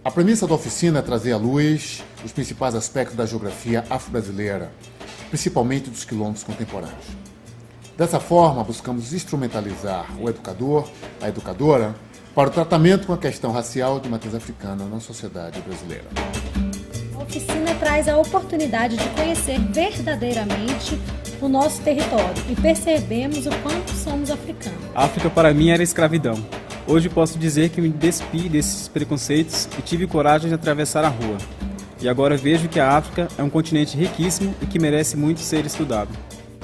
A premissa da oficina é trazer à luz os principais aspectos da geografia afro-brasileira, principalmente dos quilombos contemporâneos. Dessa forma, buscamos instrumentalizar o educador, a educadora, para o tratamento com a questão racial de matriz africana na sociedade brasileira. A oficina traz a oportunidade de conhecer verdadeiramente o nosso território e percebemos o quanto somos africanos. A África para mim era escravidão. Hoje posso dizer que me despi desses preconceitos e tive coragem de atravessar a rua. E agora vejo que a África é um continente riquíssimo e que merece muito ser estudado.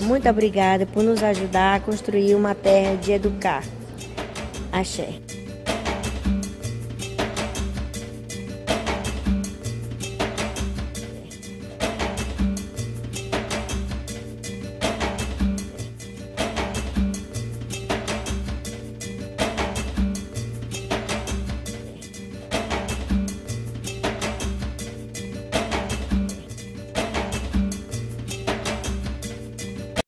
Muito obrigada por nos ajudar a construir uma terra de educar. Axé.